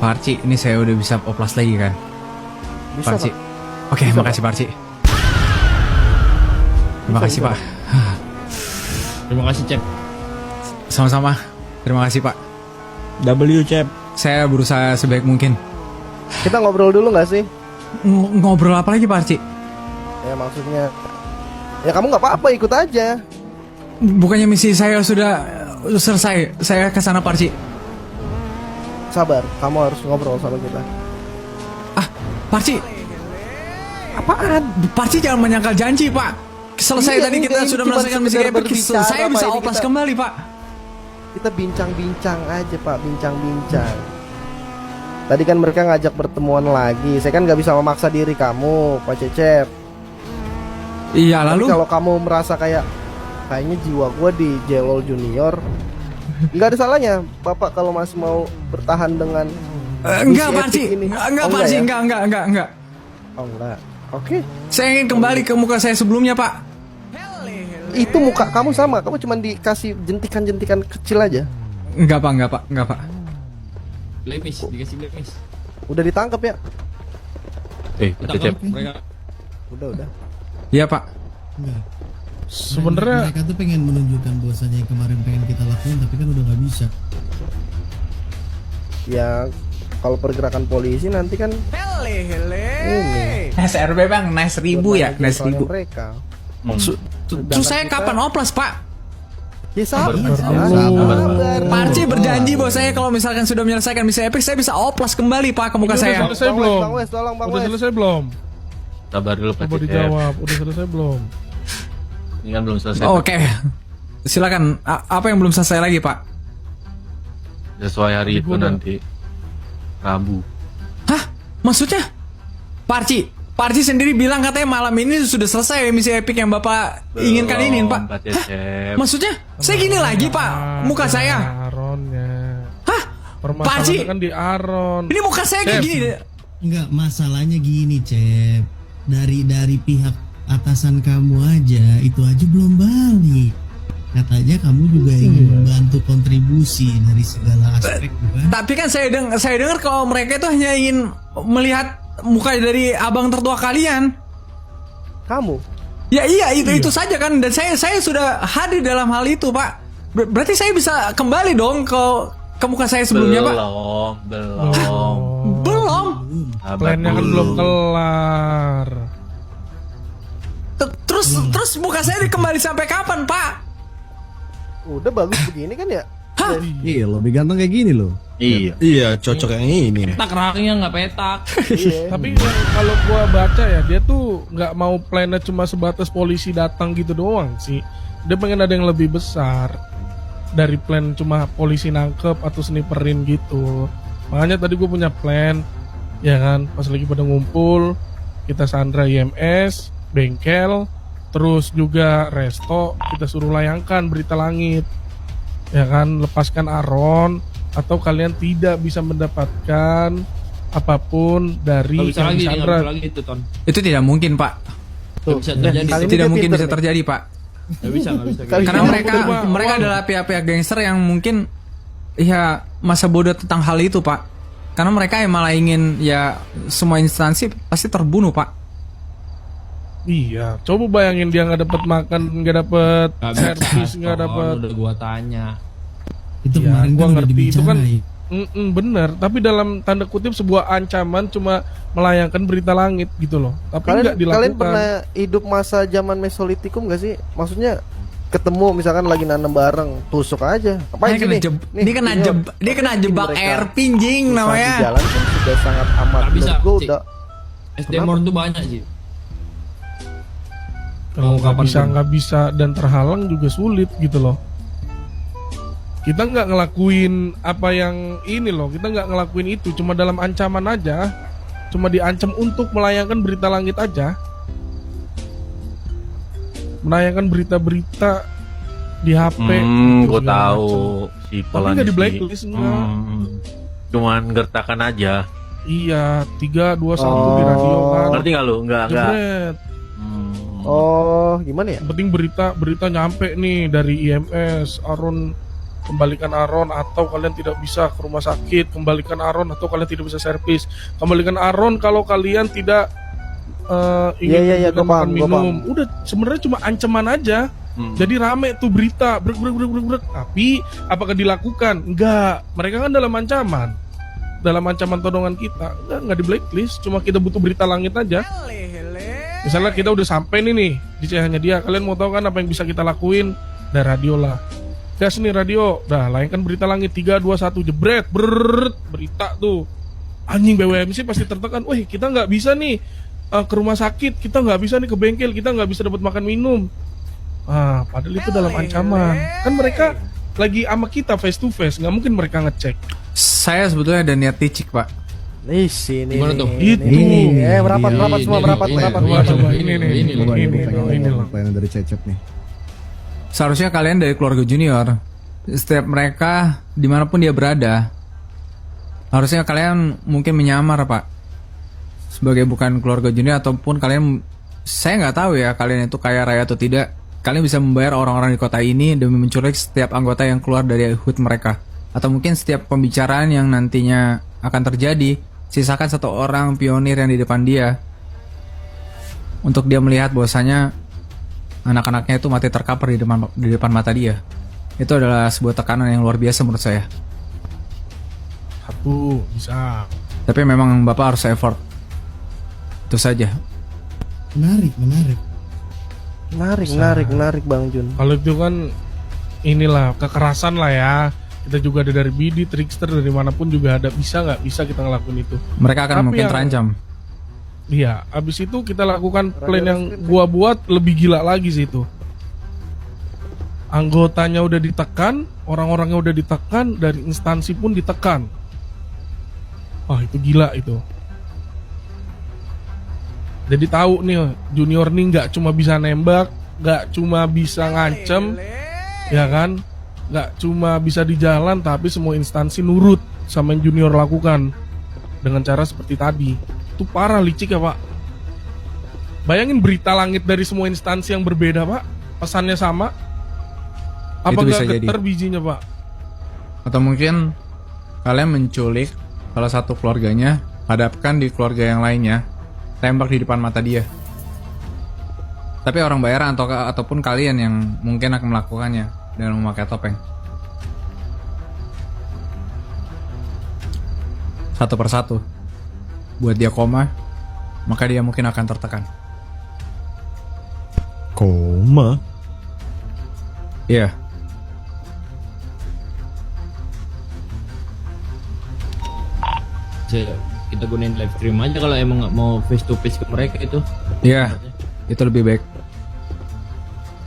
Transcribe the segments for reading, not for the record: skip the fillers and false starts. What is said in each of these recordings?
Pak Arci, ini saya udah bisa oplas lagi kan? Bisa, Pak Arci. Pak. Oke, Bisa, makasih Pak Arci. Terima kasih bisa. Pak. Terima kasih, Cep. Sama-sama. Terima kasih Pak. W Cep. Saya berusaha sebaik mungkin. Kita ngobrol dulu nggak sih? Ngobrol apa lagi Pak Arci? Ya maksudnya, ya kamu nggak apa-apa, ikut aja. Bukannya misi saya sudah selesai. Saya ke sana Pak Arci. Sabar, kamu harus ngobrol sama kita. Ah, Pak Arci. Apaan? Pak Arci jangan menyangkal janji Pak. Selesai Iya, tadi ini kita sudah cuma menyelesaikan misi sekedar epic. berbicara, Saya bisa Pak. Ini oplas kita- kembali Pak. Kita bincang-bincang aja Pak, bincang-bincang. Tadi kan mereka ngajak pertemuan lagi. Saya kan nggak bisa memaksa diri kamu, Pak Cecep. Iya Tapi lalu. kalau kamu merasa kayaknya jiwa gua di Jelol Junior, nggak ada salahnya Bapak kalau masih mau bertahan dengan Enggak misi Pak Arci. epic ini. Enggak Oh, Pak Arci, ya? enggak. Oh enggak. Oke. Saya ingin kembali ke muka saya sebelumnya Pak. Itu muka kamu sama, kamu cuma dikasih jentikan-jentikan kecil aja. Enggak Pak. Blacklist, dikasih blacklist. Udah ditangkap ya? Kita Cep. mereka. Udah. Iya Pak. Enggak. Sebenarnya mereka tuh pengen menunjukkan bahwasannya yang kemarin pengen kita lakuin tapi kan udah nggak bisa. Ya kalau pergerakan polisi nanti kan ini Nice RB Bang, nice ribu ya, nice soalnya ribu. mereka. Terus saya kapan oplas Pak? Ya sabar. Pak Arci berjanji bahwa saya kalau misalkan sudah menyelesaikan misi epic saya bisa oplas kembali Pak ke muka Udah saya. selesai belum? Bang Wes, tolong Bang Udah Wes. selesai belum? Sabar dulu Pak Coba Cecep. dijawab, udah selesai belum? Ini kan belum selesai. Oke. Silakan. Apa yang belum selesai lagi Pak? Sesuai hari itu nanti Rabu. Hah? Maksudnya? Pak Arci sendiri bilang katanya malam ini sudah selesai misi epic yang Bapak inginkan ini Pak. Pak Hah? Cecep. Maksudnya? Saya gini lagi Pak, muka saya. Aronnya. Hah? Pak Arci, Permasalahan kan di Aron. ini muka saya kayak Cep. gini deh. Enggak, masalahnya gini Cep. Dari pihak atasan kamu aja itu aja belum balik. Katanya kamu juga ingin membantu kontribusi dari segala aspek bukan? Tapi kan saya dengar kalau mereka itu hanya ingin melihat muka dari abang tertua kalian. Kamu. Ya iya itu saja kan, dan saya sudah hadir dalam hal itu Pak. Berarti saya bisa kembali dong ke muka saya sebelumnya Pak. Belum. Belum. Sabar Plannya kan dulu. belum kelar. Terus muka saya dikembali sampai kapan Pak? Udah bagus begini kan ya? Hah? Iya, lebih ganteng kayak gini loh. Iya. Iya, cocok yang ini. Petak raknya nggak petak. Iya. Tapi yang kalau gua baca ya, dia tuh nggak mau plannya cuma sebatas polisi datang gitu doang sih. Dia pengen ada yang lebih besar dari plan cuma polisi nangkep atau sniperin gitu. Makanya tadi gue punya plan, ya kan, pas lagi pada ngumpul kita sandra IMS, bengkel, terus juga resto, kita suruh layangkan berita langit, ya kan, lepaskan Aron atau kalian tidak bisa mendapatkan apapun dari Nggak bisa yang lagi, disandra. nggak bisa lagi itu Ton. Itu tidak mungkin Pak. Nggak bisa terjadi. kali Itu ini tidak dia mungkin pinter bisa nih. terjadi Pak. Nggak bisa. Kali Karena ini mereka adalah pihak-pihak gangster yang mungkin ya masa bodoh tentang hal itu Pak. Karena mereka yang malah ingin ya semua instansi pasti terbunuh Pak. Iya, coba bayangin dia nggak dapat makan, nggak dapat servis, nggak dapat. Udah gua tanya. Itu Iya, kemarin gua kan udah ngerti. Itu kan dibicarain. bener, tapi dalam tanda kutip sebuah ancaman cuma melayangkan berita langit gitu loh. Tapi nggak Kalian dilakukan. pernah hidup masa zaman Mesolitikum gak sih? Maksudnya ketemu misalkan lagi nanam bareng, tusuk aja. Apain sih nih? Nih, Dia kena jebak mereka air pinjing susah di namanya. jalan kan sudah sangat amat. Nggak bisa, Menurut gua Cik. udah SDM tuh banyak sih. Kalau Mau kapan nggak bisa dan terhalang juga sulit gitu loh. Kita nggak ngelakuin apa yang ini loh, kita nggak ngelakuin itu, cuma dalam ancaman aja, cuma diancam untuk melayangkan berita langit aja, menayangkan berita-berita di HP. Gue segala tahu macem. si Tapi Polan nggak di sih. blacklist enggak. Cuman gertakan aja. Iya, 3, 2, 1 di radio kan. Ngerti nggak lu? Enggak. Jebret. Oh, gimana ya? Yang penting berita nyampe nih dari IMS, Aron kembalikan Aron atau kalian tidak bisa ke rumah sakit, kembalikan Aron atau kalian tidak bisa servis, kembalikan Aron kalau kalian tidak ingin Iya, juga gua makan paham, gua minum. paham. Udah sebenarnya cuma ancaman aja. Jadi rame tuh berita, brek. Tapi apakah dilakukan? Enggak. Mereka kan dalam ancaman. Dalam ancaman todongan kita. Enggak di blacklist, cuma kita butuh berita langit aja. Misalnya kita udah sampai nih di CH-nya dia, kalian mau tahu kan apa yang bisa kita lakuin? Dari radio lah. Gas nih radio. Dah, layankan berita langit 3 2 1 jebret, berita tuh. Anjing BWMC pasti tertekan. Wih, kita nggak bisa nih ke rumah sakit, kita nggak bisa nih ke bengkel, kita nggak bisa dapat makan minum. Padahal itu dalam ancaman. Kan mereka lagi sama kita face to face, nggak mungkin mereka ngecek. Saya sebetulnya ada niat ticik, Pak. Nih sini. Gimana tuh? Itu. Merapat semua, merapat. Coba ini nih. Coba Ini pengen loh. apa yang dari Cecep nih. Seharusnya kalian dari keluarga junior, setiap mereka dimanapun dia berada, harusnya kalian mungkin menyamar, Pak, sebagai bukan keluarga junior, ataupun kalian, saya nggak tahu ya kalian itu kaya raya atau tidak. Kalian bisa membayar orang-orang di kota ini demi menculik setiap anggota yang keluar dari hood mereka, atau mungkin setiap pembicaraan yang nantinya akan terjadi, sisakan satu orang pionir yang di depan dia untuk dia melihat bahwasanya anak-anaknya itu mati terkapar di depan mata dia. Itu adalah sebuah tekanan yang luar biasa menurut saya. Satu bisa. Tapi memang Bapak harus effort. Itu saja. Menarik Bang Jun. Kalau itu kan inilah kekerasan lah ya. Kita juga ada dari BD, trickster, dari manapun juga ada. Bisa nggak bisa kita ngelakuin itu. Mereka akan Tapi mungkin yang- terancam. Iya, abis itu kita lakukan plan yang gua buat lebih gila lagi sih itu. Anggotanya udah ditekan, orang-orangnya udah ditekan, dari instansi pun ditekan. Wah, itu gila itu. Jadi tahu nih, junior nih nggak cuma bisa nembak, nggak cuma bisa ngancem, ya kan? Nggak cuma bisa di jalan, tapi semua instansi nurut sama yang junior lakukan dengan cara seperti tadi. Itu parah, licik ya, Pak. Bayangin berita langit dari semua instansi yang berbeda, Pak. Pesannya sama. Apa Itu bisa nggak jadi. getar bijinya, Pak? Atau mungkin kalian menculik salah satu keluarganya, hadapkan di keluarga yang lainnya, tembak di depan mata dia. Tapi orang bayaran ataupun kalian yang mungkin akan melakukannya dengan memakai topeng. Satu persatu. Buat dia koma, maka dia mungkin akan tertekan. Koma. Iya. Kita gunain live stream aja kalau emang nggak mau face to face ke mereka itu. Iya. Itu lebih baik.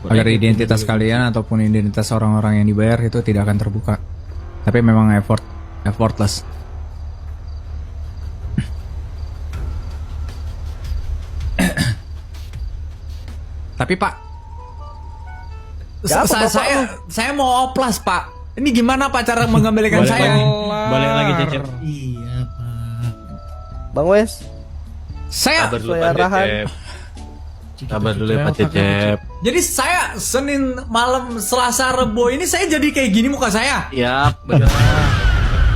Agar identitas kalian ataupun identitas orang-orang yang dibayar itu tidak akan terbuka. Tapi memang effortless. Tapi Pak, Ya, apa, Bapak? saya mau oplas Pak. Ini gimana Pak cara mengembalikan Balik saya? lagi. Balik lagi, Cecep. Iya Pak. Bang Wes, Saya Sabar dulu Saya Pak arahan. Cecep. Sabar dulu ya Pak Cecep. jadi saya Senin malam Selasa Rebo ini saya jadi kayak gini muka saya. Yap, benar.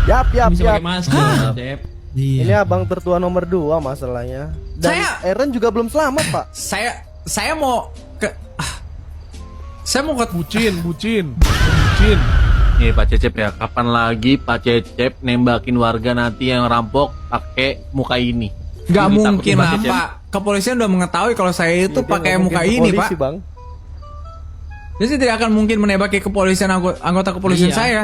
yap. Bisa pakai masker, Cep. Iya. Ini abang tertua nomor 2 masalahnya. Dan Eren juga belum selamat, Pak. Saya mau ke saya mau ke Bucin. Nih Pak Cecep ya, kapan lagi Pak Cecep nembakin warga nanti yang rampok pakai muka ini? Gak Ini mungkin takutin lah Cecep. Pak. Kepolisian udah mengetahui kalau saya itu Dia pakai nggak muka mungkin ke ini polisi, Pak. Bang. Jadi saya tidak akan mungkin menembaki kepolisian anggota kepolisian Iya. saya.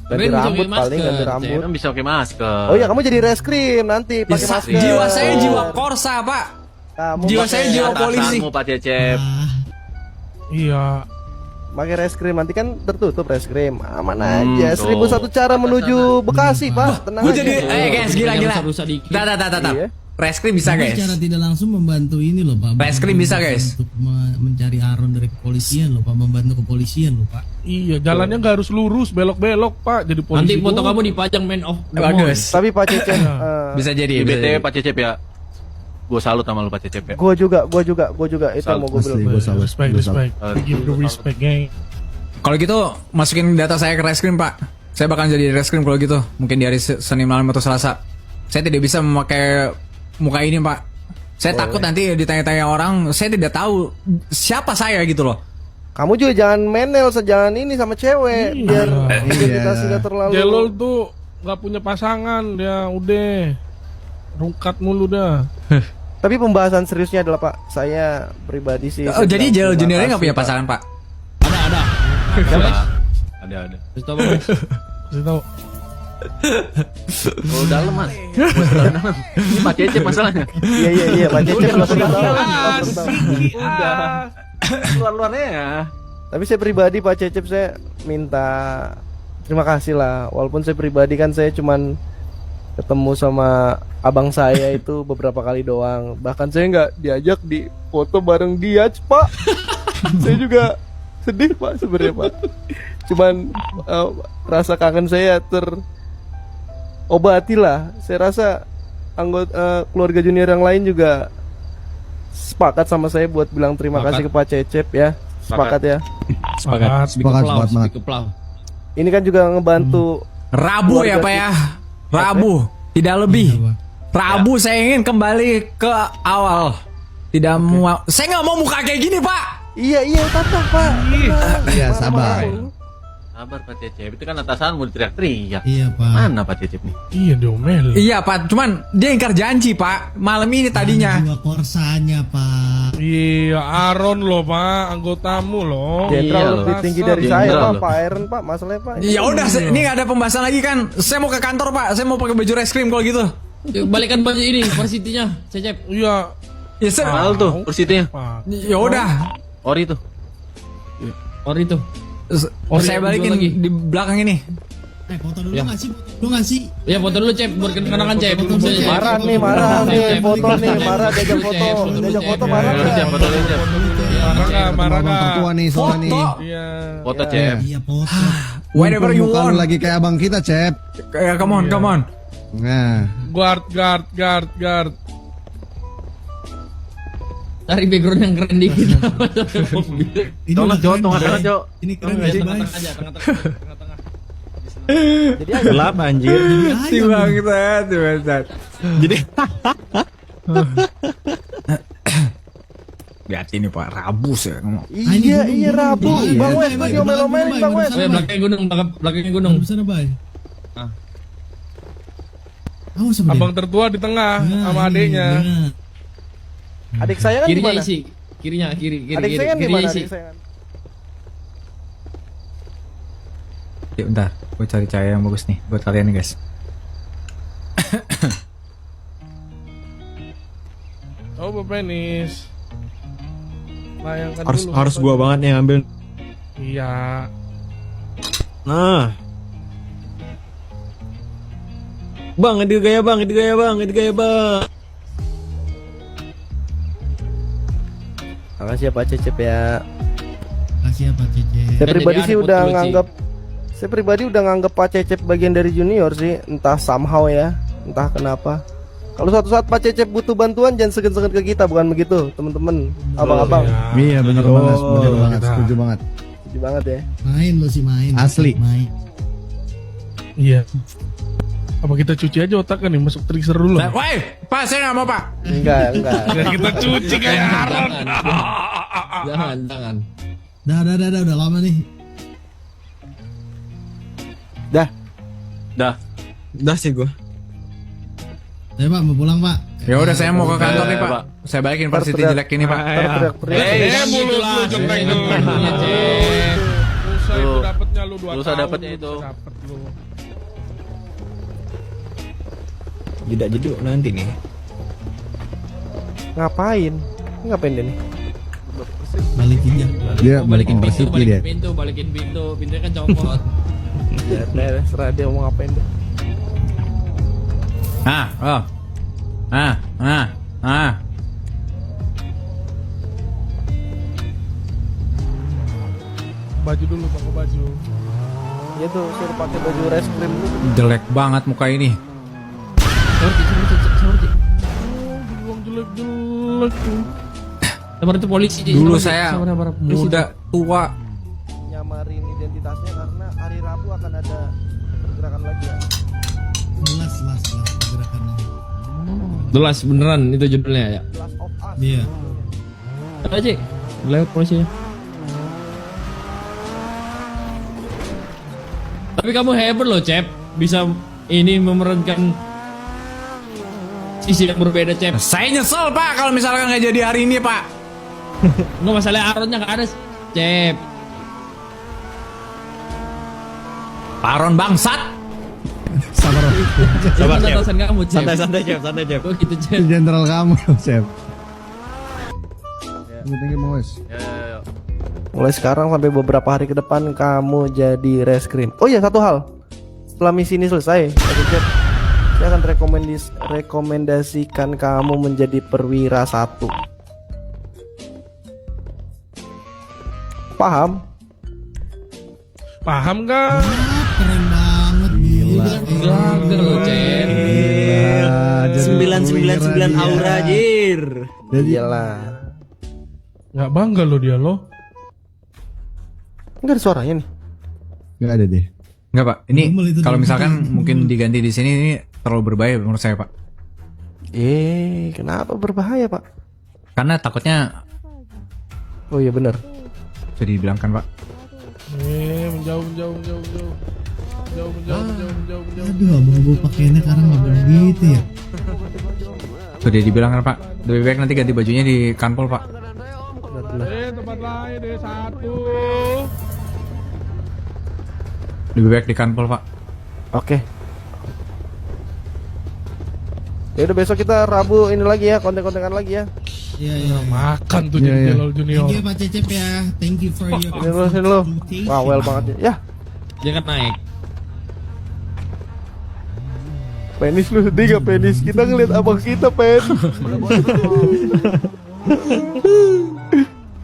Ganti Kalian bisa rambut pakai paling, ganti masker, rambut. Kan bisa pakai masker. Oh iya, kamu jadi reskrim nanti pakai masker. Jiwa saya Oh. jiwa korsa Pak. Kamu jiwa pakai- saya jiwa polisi. Atasanmu, Pak Cecep. Iya. pakai reskrim nanti kan tertutup reskrim. Aman Hmm, aja. 1001 cara menuju Bekasi, Pak. Tenang Gue aja. jadi guys gila. Rusak dikit. Tat. Iya. Reskrim bisa Tapi guys. secara tidak langsung membantu ini loh Pak. Reskrim bisa, guys. Untuk mencari Aron dari kepolisian loh Pak, membantu kepolisian loh Pak. Iya, jalannya nggak harus lurus, belok-belok, Pak. Jadi polisi. Nanti foto dulu. kamu dipajang man of the Bagus. Tapi Pak Cecep, Bisa jadi. Di bisa BTW jadi. Pak Cecep ya. Gue salut sama lu Pak Cecep ya. gua juga itu Salut. mau gue bilang. Asli, gue salut. Respect. Salut. We give the respect, gang. Kalau gitu masukin data saya ke reskrim Pak. Saya bakal jadi reskrim kalau gitu. Mungkin di hari Senin malam atau Selasa. Saya tidak bisa memakai muka ini Pak. Saya takut nanti ditanya-tanya orang. Saya tidak tahu siapa saya gitu loh. Kamu juga jangan menel sejalan ini sama cewek biar identitas tidak terlalu. Jelol tuh nggak punya pasangan, dia udah rungkat mulu dah. Tapi pembahasan seriusnya adalah Pak, saya pribadi sih. Oh, jadi Jelol Juniornya nggak punya pasangan Pak? Ada. Terus tau Bang. Kasih tahu. Oh dalam mas. Dalam. Ini Pak Cecep masalahnya. Iya Pak Cecep nggak perlu tahu. Udah. Luar-luarnya ya. Tapi saya pribadi Pak Cecep saya minta terima kasih lah. Walaupun saya pribadi kan saya cuman ketemu sama abang saya itu beberapa kali doang. Bahkan saya nggak diajak di foto bareng dia, Pak. Saya juga sedih Pak sebenarnya Pak. Cuman rasa kangen saya terobati lah. Saya rasa anggota keluarga junior yang lain juga sepakat sama saya buat bilang terima kasih ke Pak Cecep ya. Sepakat ya. Sepakat. Sepakat banget. Keplau. Ini kan juga ngebantu Rabu ya keluarga Pak ya. Rabu, tidak lebih. Rabu saya ingin kembali ke awal. Tidak mau. Saya nggak mau muka kayak gini Pak. Iya tatap Pak. Iya, sabar. Sabar Pak Cecep, itu kan atasanmu teriak-teriak. Iya Pak. Mana Pak Cecep nih? Iya diomel. Iya Pak, cuman dia ingkar janji Pak. Malam ini tadinya. Ada 2 korsanya Pak. Iya, Aaron loh Pak, anggotamu loh. Iya Jenderal loh. lebih tinggi dari Jenderal saya Pak, loh. Pak Aaron Pak, masalahnya Pak. Ya udah, ini nggak ada pembahasan lagi kan. Saya mau ke kantor Pak. Saya mau pakai baju reskrim kalau gitu. Yuk, balikan baju ini, varsitinya, Cecep. Iya. Ya saya. Mahal tuh persitinya. Pak. Ya udah. Ori tuh. Ori tuh. Saya balikin lagi. di belakang ini. Foto dulu Ya. nggak sih? Foto nggak sih? Ya foto dulu Cep, buat kenangan Cep. Marah nih, foto nih, marah diajak foto, marah Foto nggak? Cep, foto Cep. Marah nggak, marah Abang nggak. tertua nih soalnya nih. Foto. Iya. Foto Cep. Iya foto. Whatever you Muka lu want. lagi kayak abang kita, Cep. Ya, come on. Nah, Guard. Cari background yang keren dikit. Ini Tolong udah Jo, keren, tolong Bay. Jo. Ini keren gak sih, Bay? Tengah-tengah aja, tengah-tengah. Jadi aja gelap anjir. Si bangsat. Jadi Lihat ini Pak, Rabu saya ngomong. Iya Rabu, Bang Wes, lagi omel-omelin Bang Wes. Oh ya, belakangnya gunung. Di sana, Bay. Awas sama dia. Abang tertua di tengah Nah, sama ini, adeknya. benar. Adik saya kan Kirinya gimana? isi. Kirinya, kiri. Adik saya kan Kirinya gimana? isi. Adik saya kan? Ya bentar, gue cari cahaya yang bagus nih buat kalian nih guys. Coba penis. Layangkan harus dulu. harus gua banget yang ambil. Iya. Nah. Bang, itu gaya bang. Makasih ya Pak Cecep ya. Kasih ya Pak Cecep. Saya Kan pribadi jadi sih ada udah foto, Ci. nganggap Pak Cecep bagian dari junior sih, entah somehow ya, entah kenapa. Kalau suatu saat Pak Cecep butuh bantuan jangan segan-segan ke kita, bukan begitu, teman-teman, abang-abang. Iya, bener banget, kita. setuju banget. Setuju banget ya. Main lo sih main. Asli. Main. Iya. Apa kita cuci aja otaknya nih, masuk trik seru loh. Woi, Pak, saya nggak mau Pak. Enggak. Ya, kita cuci kayak Aaron. Jangan. Udah lama nih. Dah. Udah sih gua. Ayo Pak, mau pulang Pak. Ya udah saya mau ke kantor nih Pak. Pak. Saya balikin varsity jelek ini Pak. Teriak-teriak. Mulut lu jelek lu. Pulsa itu dapatnya lu 2 Pulsa tahun. dapatnya itu. Dapet lu. Jeduk nanti nih. Ngapain dia nih? Balikin ya. Dia Balikin pintu, dia. balikin pintu. Pintunya kan copot. Ya, serah dia mau ngapain deh. Baju dulu, pakai baju. Ya tuh, suruh pakai baju reskrim dulu. Jelek banget muka ini. Seperti. Bilang jelek-jelek tuh. Sabar itu polisi. Dulu saya muda tua. Nyamarin identitasnya karena hari Rabu akan ada pergerakan lagi ya. Jelas pergerakannya. Jelas beneran itu judulnya ya. Last of Us. Iya. Apa sih? Lewat polisinya. Tapi kamu hebat loh, Cep. Bisa ini memerankan sisi yang berbeda, Cep. Saya nyesel pak kalau misalkan nggak jadi hari ini pak. Nggak masalah Aronnya nggak ada, Cep. Paron bangsat. Sabar. Sabar, atasan kamu, Cep. Santai Cep, santai Cep. Oh gitu, Cep. Jenderal kamu, Chef. Mulai sekarang sampai beberapa hari ke depan kamu jadi reskrim. Oh iya, satu hal. Setelah misi ini selesai, Pak Cecep, saya akan rekomendasikan kamu menjadi perwira 1. Paham? Paham gak? Keren banget, gila. Gagal loh, Cep. 999 aura jir. Iyalah. Nggak bangga lo dia lo. Enggak ada suaranya nih. Nggak ada deh. Enggak pak, ini Normal itu kalau dong. misalkan mungkin diganti di sini ini terlalu berbahaya menurut saya pak. Kenapa berbahaya, Pak? Karena takutnya Oh iya benar. sudah dibilangkan pak. Menjauh. Aduh, abang gue pakainya karena nggak begitu ya. Sudah dibilangkan pak. Lebih baik nanti ganti bajunya di kanpol pak. Tempat lain deh 1. Lebih baik di kanpol pak. Oke. Ya udah besok kita Rabu ini lagi ya, konten-kontenan lagi ya. Iya. Makan tuh jadi Jelol Junior. Thank you Pak Cecep ya. Thank you for your Sini lo. Wah, well banget ya. Jangan naik. Penis lu sedih gak penis? Kita ngeliat abang kita pen.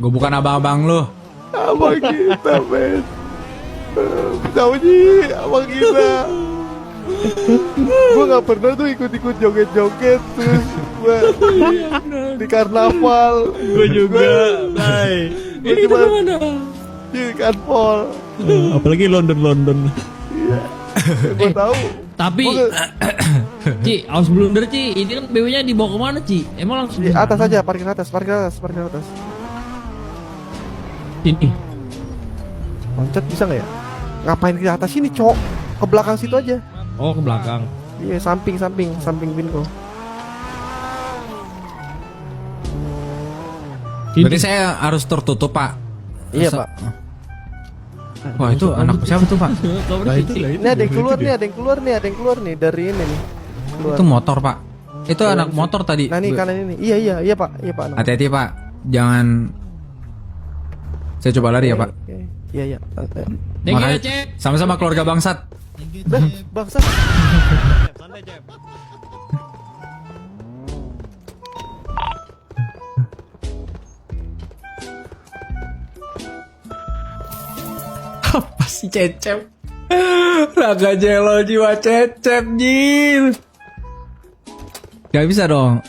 Gue bukan abang-abang lo. Abang kita pen. Tahu sih abang kita. Gue gak pernah tuh ikut-ikut joget-joget terus gua di karnaval. Gue juga. Bye. Ini mana? Di karnaval. Apalagi London. Gue tahu. Tapi Ci, harus blunder Ci. Ini kan BW-nya dibawa kemana Ci? Emang langsung Di atas aja, parkir atas. sini. Loncat bisa nggak ya? Ngapain ke atas sini, Cok? Ke belakang situ aja. Oh, ke belakang. Iya, samping Binko. Berarti saya harus tertutup pak. Iya, Pak. Wah itu anak siapa tuh pak? Ini ada yang keluar nih dari ini nih. Keluar. Itu motor pak. Itu anak motor tadi. Nah, nih kanan ini. Iya, Pak. Anak. Hati-hati pak. Jangan. Saya coba lari ya pak. Oke. Iya. Thank you, Makasih. Cep. Sama-sama keluarga bangsat. Thank you Dah, Cep. bangsa. Santai Cep. Apa sih Cecep? Raga Jelol jiwa Cecep Jil. Gak bisa dong.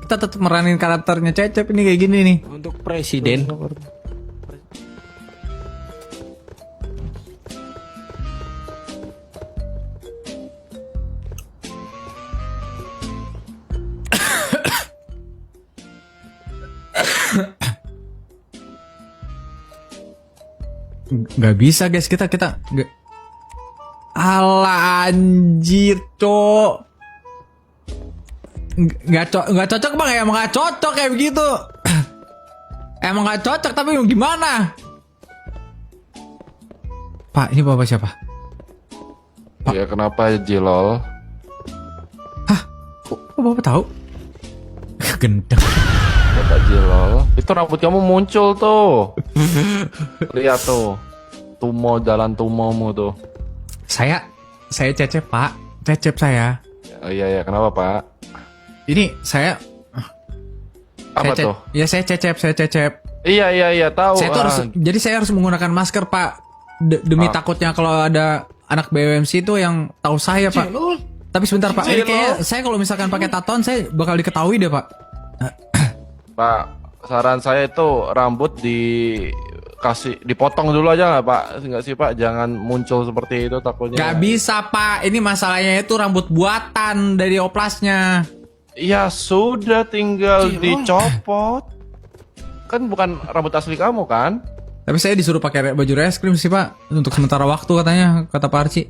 Kita tetap meranin karakternya Cecep ini kayak gini nih. Untuk presiden. Gak bisa guys, kita gak. Alah anjir cok. Gak cocok bang, emang gak cocok kayak begitu. Emang gak cocok tapi gimana? Pak, ini bapak siapa? Ya kenapa Jilol? Kok bapak tahu? Gendeng. Bapak Jilol. Itu rambut kamu muncul tuh. Lihat tuh. Jalan tumomu tuh. Saya Cecep pak. Cecep saya. Oh, iya kenapa Pak? Ini saya. Apa saya tuh? Ya saya Cecep. Iya tahu. Saya tuh harus, jadi saya harus menggunakan masker pak. Demi takutnya kalau ada anak BWMC itu yang tahu saya pak. Tapi sebentar pak, ini kayaknya saya kalau misalkan pakai tatoan saya bakal diketahui deh pak. Pak, saran saya itu rambut dipotong dulu aja nggak Pak? Nggak sih Pak? Jangan muncul seperti itu takutnya. Gak bisa Pak, ini masalahnya itu rambut buatan dari oplasnya. Ya sudah, tinggal dicopot. Kan bukan rambut asli kamu kan? Tapi saya disuruh pakai baju reskrim sih Pak, untuk sementara waktu katanya, kata Pak Arci.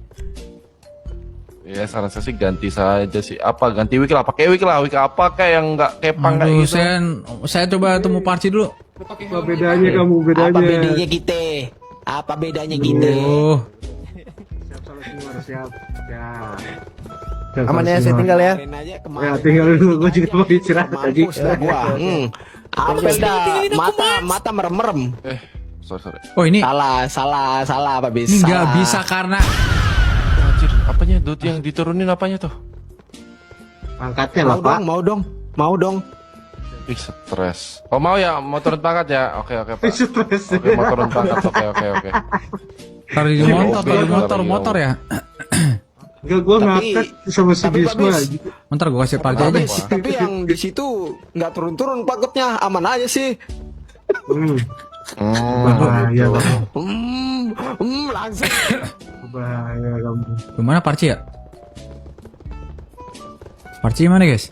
Ya saran saya sih ganti saja sih. Apa ganti wig lah? Pakai wig lah. Wig apa kayak yang nggak kepang kayak Aduh, gitu? saya coba temu Pak Arci dulu. Apa bedanya kamu? Bedanya. Apa bedanya kita? Apa bedanya kita? Oh, Siap. Aman ya, saya tinggal ya. Kemarin aja Ya, kemarin. tinggal dulu. Gue juga mau istirahat tadi. Mampus dah gua. Apa dah? Mata merem-merem. Sorry. oh ini Salah Pak Bis. ini nggak Salah. bisa karena Anjir, apanya? Dut yang diturunin apanya tuh? Pangkatnya lah, Pak. Mau dong. Ih, stres. Oh mau ya? Mau turun pangkat ya? Oke Pak. Stres. Oke, mau turun pangkat. Oke. taruh di motor ya. Enggak, gue Tapi- ngangkat sama si tapi, Pak Bisma. Bis, Bentar gue kasih Pak Arci aja. Tapi yang di situ nggak turun-turun paketnya, aman aja sih. Bahaya kamu. Langsung. Bahaya kamu. Gimana Pak Arci ya? Pak Arci gimana guys?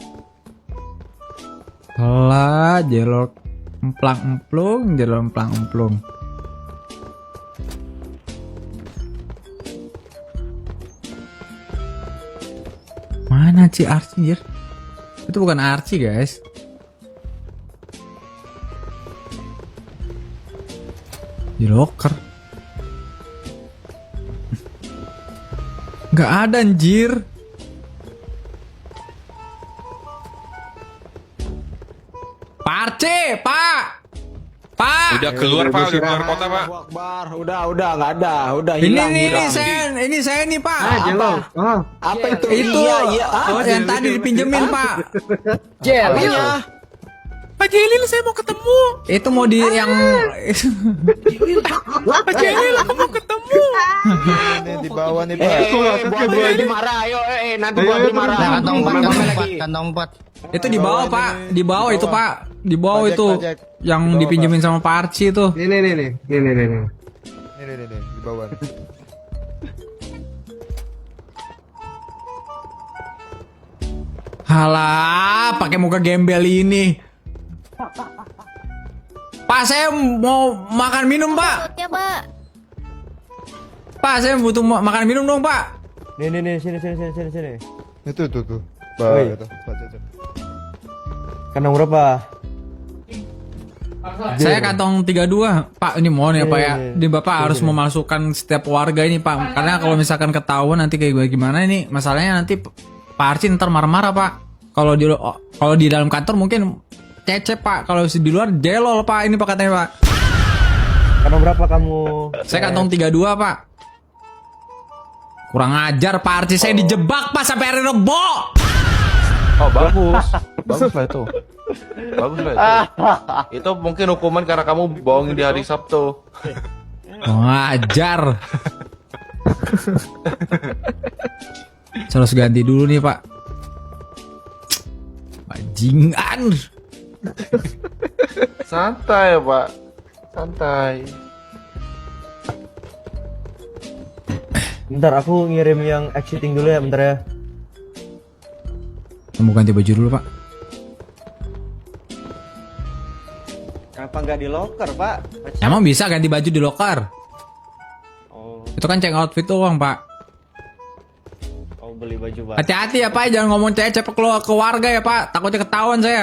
Lah, jelok emplang-emplung, jelok emplang-emplung. Mana Ci Arci, anjir? Itu bukan Arci, guys. Di locker. Nggak ada anjir. Pak Arci, Pak. Pak. Udah keluar Pak, udah keluar kota Pak. Akbar, udah nggak ada, udah Ini hilang. nih, udah. ini saya nih, Pak. Jelo. Oh, Apa itu? Itu Iya. oh, yang tadi dipinjemin, Pak. Apanya? Pak Jelil saya mau ketemu. Itu mau di yang Pak Jelil aku mau ketemu. Ini di bawah nih, Pak. Gua ambil lagi marah, ayo, nanti gua ambil marah. Kantong empat, Ambil kantong lagi. empat, kantong empat. itu di bawah, Pak. Di bawah itu, Pak. Di bawah Pajak, itu pajak. yang Di bawah, dipinjemin sama Pak Arci itu. ini. Nih, di bawah. Halah, pakai muka gembel ini. Pak, saya mau makan minum, Pak. Ya, Pak. Pak, saya butuh makan minum dong, Pak. Nih, sini. Itu tuh. Woi. Pak Cecep. Kantong berapa? Saya kantong 32. Pak, ini mohon ya, Pak ya. Nih. Ini Bapak harus memasukkan setiap warga ini, Pak. Karena kalau misalkan ketahuan nanti kayak gimana ini, masalahnya nanti Pak Arci ntar marah-marah, Pak. Kalau di dalam kantor mungkin Cecep, Pak. Kalau di luar jelol, Pak. Ini Pak katanya, Pak. Kantong berapa kamu? Saya kantong 32, Pak. Kurang ajar, Pak Arci. Saya dijebak, Pak, sampai hari Rebo. Oh bagus. Bagus lah itu. Itu mungkin hukuman karena kamu bohongin di hari Sabtu. Kurang ajar. Saya harus ganti dulu nih, Pak. Bajingan. Santai Pak. Santai. Bentar, aku ngirim yang exiting dulu ya, bentar ya. Mau ganti baju dulu, Pak. Kenapa nggak di locker, Pak? Emang bisa ganti baju di locker? Oh, Itu kan cek outfit doang, Pak. beli baju, Pak. Hati-hati ya, Pak. Jangan ngomong cecep ke warga ya, Pak. Takutnya ketahuan saya.